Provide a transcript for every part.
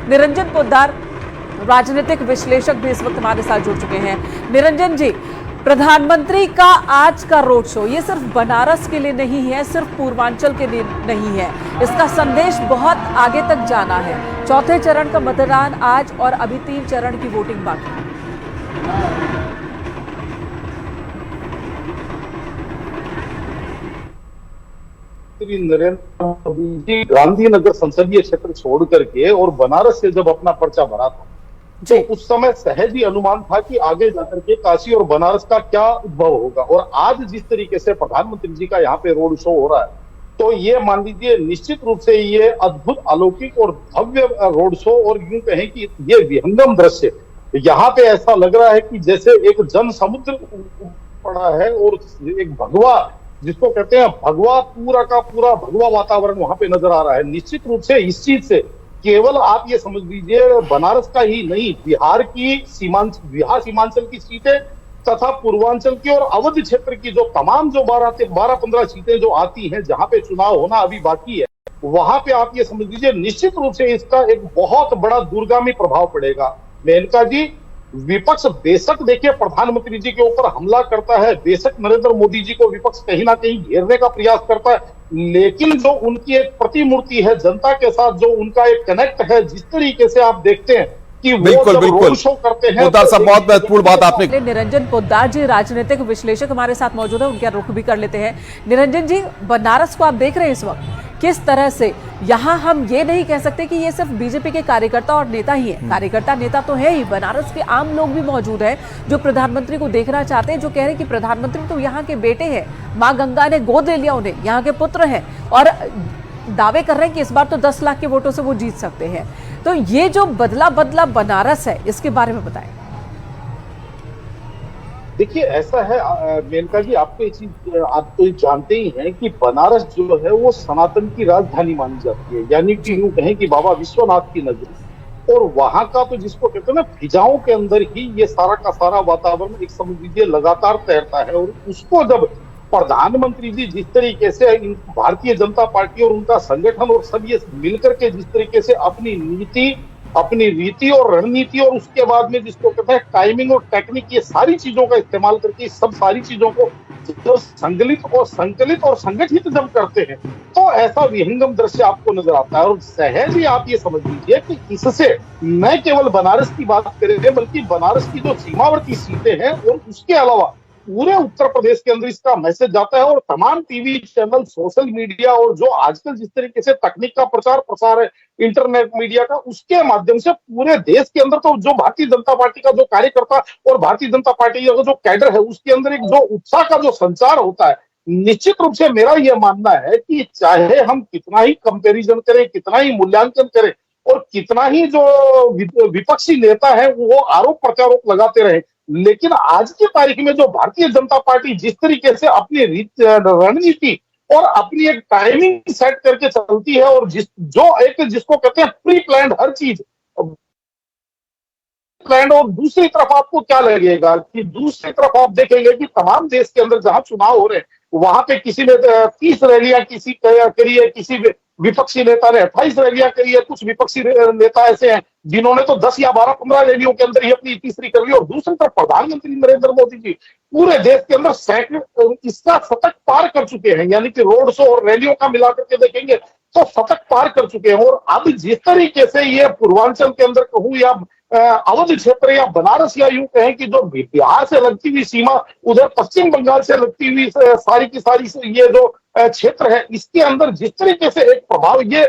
निरंजन पोद्दार राजनीतिक विश्लेषक भी इस वक्त हमारे साथ जुड़ चुके हैं। निरंजन जी, प्रधानमंत्री का आज का रोड शो ये सिर्फ बनारस के लिए नहीं है, सिर्फ पूर्वांचल के लिए नहीं है, इसका संदेश बहुत आगे तक जाना है। चौथे चरण का मतदान आज और अभी 3 चरण की वोटिंग बाकी है। नरेंद्र मोदी जी गांधीनगर संसदीय क्षेत्र छोड़ करके और बनारस से जब अपना पर्चा भरा था तो उस समय सहज ही अनुमान था कि आगे जाकर के काशी और बनारस का क्या उद्भव होगा। और आज जिस तरीके से प्रधानमंत्री जी का यहाँ पे रोड शो हो रहा है तो ये मान लीजिए निश्चित रूप से ये अद्भुत, अलौकिक और भव्य रोड शो, और यूं कहें कि ये विहंगम दृश्य, यहाँ पे ऐसा लग रहा है कि जैसे एक जन समुद्र पड़ा है और एक भगवा, जिसको कहते हैं भगवा, पूरा का पूरा भगवा वातावरण वहां पे नजर आ रहा है। निश्चित रूप से इस चीज से केवल आप ये समझ लीजिए बनारस का ही नहीं, बिहार सीमांचल की सीटें तथा पूर्वांचल की और अवध क्षेत्र की जो तमाम जो 12-15 सीटें जो आती हैं जहां पे चुनाव होना अभी बाकी है, वहां पे आप ये समझ लीजिए निश्चित रूप से इसका एक बहुत बड़ा दूरगामी प्रभाव पड़ेगा। मेनका जी, विपक्ष बेशक देखिए प्रधानमंत्री जी के ऊपर हमला करता है, बेशक नरेंद्र मोदी जी को विपक्ष कहीं ना कहीं घेरने का प्रयास करता है, लेकिन जो उनकी एक प्रतिमूर्ति है, जनता के साथ जो उनका एक कनेक्ट है, जिस तरीके से आप देखते हैं कि बिल्कुल बिल्कुल शो करते हैं, पोद्दार साहब बहुत महत्वपूर्ण बात आपने। निरंजन पोद्दार जी राजनीतिक विश्लेषक हमारे साथ मौजूद है, उनका रुख भी कर लेते हैं। निरंजन जी, बनारस को आप देख रहे हैं इस वक्त किस तरह से, यहाँ हम ये नहीं कह सकते कि ये सिर्फ बीजेपी के कार्यकर्ता और नेता ही है, कार्यकर्ता नेता तो है ही, बनारस के आम लोग भी मौजूद हैं जो प्रधानमंत्री को देखना चाहते हैं, जो कह रहे हैं कि प्रधानमंत्री तो यहाँ के बेटे हैं, माँ गंगा ने गोद ले लिया उन्हें, यहाँ के पुत्र हैं, और दावे कर रहे हैं कि इस बार तो 10 लाख के वोटों से वो जीत सकते हैं। तो ये जो बदला बनारस है, इसके बारे में बताएं। देखिए ऐसा है मेनका जी, आपको ये चीज आप तो जानते ही हैं कि बनारस जो है वो सनातन की राजधानी मानी जाती है, यानी कि यूं कहें कि बाबा विश्वनाथ की नगरी, और वहां का तो जिसको कहते हैं ना फिजाओं के अंदर ही ये सारा का सारा वातावरण एक समझ लीजिए लगातार तैरता है। और उसको जब प्रधानमंत्री जी जिस तरीके से भारतीय जनता पार्टी और उनका संगठन और सब ये मिलकर के जिस तरीके से अपनी नीति, अपनी रीति और रणनीति और उसके बाद में जिसको कहते हैं टाइमिंग और टेक्निक, ये सारी चीजों का इस्तेमाल करके सब सारी चीजों को जो संकलित और संगठित जब करते हैं तो ऐसा विहंगम दृश्य आपको नजर आता है। और सहज ही आप ये समझ लीजिए कि इससे न केवल बनारस की बात करें बल्कि बनारस की जो सीमावर्ती सीटें हैं और उसके अलावा पूरे उत्तर प्रदेश के अंदर इसका मैसेज जाता है। और तमाम टीवी चैनल, सोशल मीडिया और जो आजकल जिस तरीके से तकनीक का प्रचार प्रसार है, इंटरनेट मीडिया का, उसके माध्यम से पूरे देश के अंदर तो जो भारतीय जनता पार्टी का जो कार्यकर्ता और भारतीय जनता पार्टी का जो कैडर है उसके अंदर एक जो उत्साह का जो संचार होता है, निश्चित रूप से मेरा यह मानना है कि चाहे हम कितना ही कंपैरिजन करें, कितना ही मूल्यांकन करें और कितना ही जो विपक्षी नेता है वो आरोप प्रत्यारोप लगाते रहे, लेकिन आज की तारीख में जो भारतीय जनता पार्टी जिस तरीके से अपनी रणनीति और अपनी एक टाइमिंग सेट करके चलती है और जिसको कहते हैं प्री प्लान्ड हर चीज प्लान्ड, और दूसरी तरफ आपको क्या लगेगा कि दूसरी तरफ आप देखेंगे कि तमाम देश के अंदर जहां चुनाव हो रहे हैं वहां पे किसी ने 30 रैलियां किसी करी है, किसी विपक्षी नेता ने 28 रैलियां करी है, कुछ विपक्षी नेता ऐसे हैं जिन्होंने तो 10 या 12-15 रैलियों के अंदर ही अपनी तीसरी कर ली। और दूसरी तरफ प्रधानमंत्री नरेंद्र मोदी जी पूरे देश के अंदर सैकड़ों इसका शतक पार कर चुके हैं, यानी कि रोड शो और रैलियों का मिलाकर के देखेंगे तो शतक पार कर चुके हैं। और अब जिस तरीके से ये पूर्वांचल के अंदर कहूं या अवध क्षेत्र या बनारस या यूं कहें कि जो बिहार से लगती हुई सीमा, उधर पश्चिम बंगाल से लगती हुई सारी की सारी ये जो क्षेत्र है, इसके अंदर जिस तरीके से एक प्रभाव, ये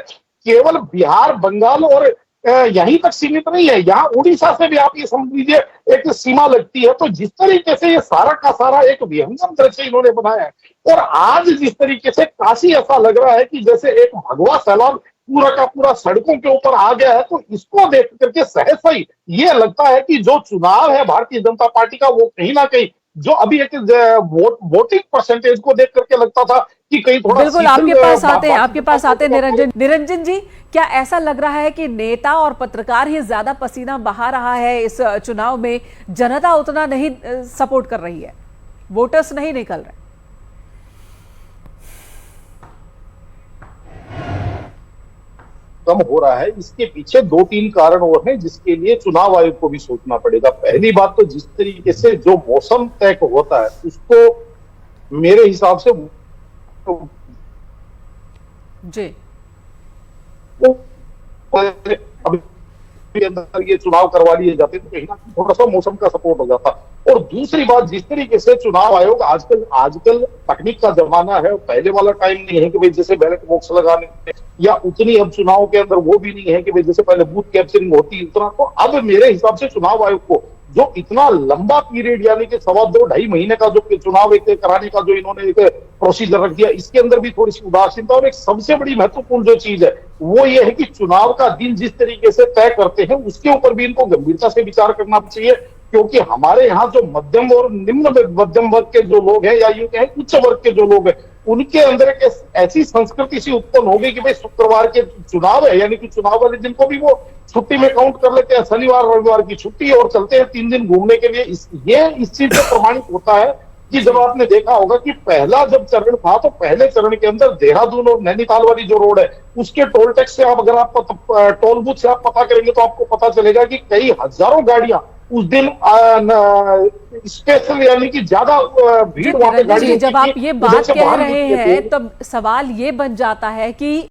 केवल बिहार, बंगाल और यहीं तक सीमित नहीं है, यहाँ उड़ीसा से भी आप ये समझ लीजिए एक सीमा लगती है। तो जिस तरीके से ये सारा का सारा एक विहंगम दृश्य इन्होंने बनाया है, और आज जिस तरीके से काशी ऐसा लग रहा है कि जैसे एक भगवा सैलाब पूरा का पूरा सड़कों के ऊपर आ गया है, तो इसको देख करके सहसा ही ये लगता है कि जो चुनाव है भारतीय जनता पार्टी का वो कहीं ना कहीं जो अभी एक वोटिंग परसेंटेज को देख करके लगता था कि कहीं थोड़ा बिल्कुल आपके पास आते निरंजन जी, क्या ऐसा लग रहा है कि नेता और पत्रकार ही ज्यादा पसीना बहा रहा है इस चुनाव में, जनता उतना नहीं सपोर्ट कर रही है, वोटर्स नहीं निकल रहे? कम हो रहा है, इसके पीछे 2-3 कारण और हैं जिसके लिए चुनाव आयोग को भी सोचना पड़ेगा। पहली बात तो जिस तरीके से जो मौसम तय होता है उसको मेरे हिसाब से जी अभी अंदर ये चुनाव करवा लिए जाते तो कहीं ना कहीं थोड़ा सा मौसम का सपोर्ट हो जाता। और दूसरी बात, जिस तरीके से चुनाव आयोग आजकल तकनीक का जमाना है, पहले वाला टाइम नहीं है कि भाई जैसे बैलेट बॉक्स लगाने या उतनी अब चुनाव के अंदर वो भी नहीं है कि भाई जैसे पहले बूथ कैप्चरिंग होती उतना। तो अब मेरे हिसाब से चुनाव आयोग को जो इतना लंबा पीरियड यानी कि 2.5 महीने का जो चुनाव एक कराने का जो इन्होंने एक प्रोसीजर रख दिया, इसके अंदर भी थोड़ी सी उदासीनता। और एक सबसे बड़ी महत्वपूर्ण जो चीज है वो ये है कि चुनाव का दिन जिस तरीके से तय करते हैं उसके ऊपर भी इनको गंभीरता से विचार करना चाहिए, क्योंकि हमारे यहाँ जो मध्यम और निम्न मध्यम वर्ग के जो लोग हैं या यूं कहें उच्च वर्ग के जो लोग हैं, उनके अंदर एक ऐसी संस्कृति सी उत्पन्न होगी कि भाई शुक्रवार के चुनाव है यानी कि चुनाव वाले दिन को भी वो छुट्टी में काउंट कर लेते हैं, शनिवार रविवार की छुट्टी, और चलते हैं 3 दिन घूमने के लिए। इस चीज से प्रमाणित होता है कि जब आपने देखा होगा कि पहला जब चरण था तो पहले चरण के अंदर देहरादून और नैनीताल वाली जो रोड है उसके टोल टैक्स से आप अगर आप टोल बूथ से आप पता करेंगे तो आपको पता चलेगा कि कई हजारों गाड़ियां उस दिन स्पेशल यानी कि ज्यादा भीड़ वहां पे गाड़ी। जब आप ये बात कह रहे हैं तब सवाल ये बन जाता है कि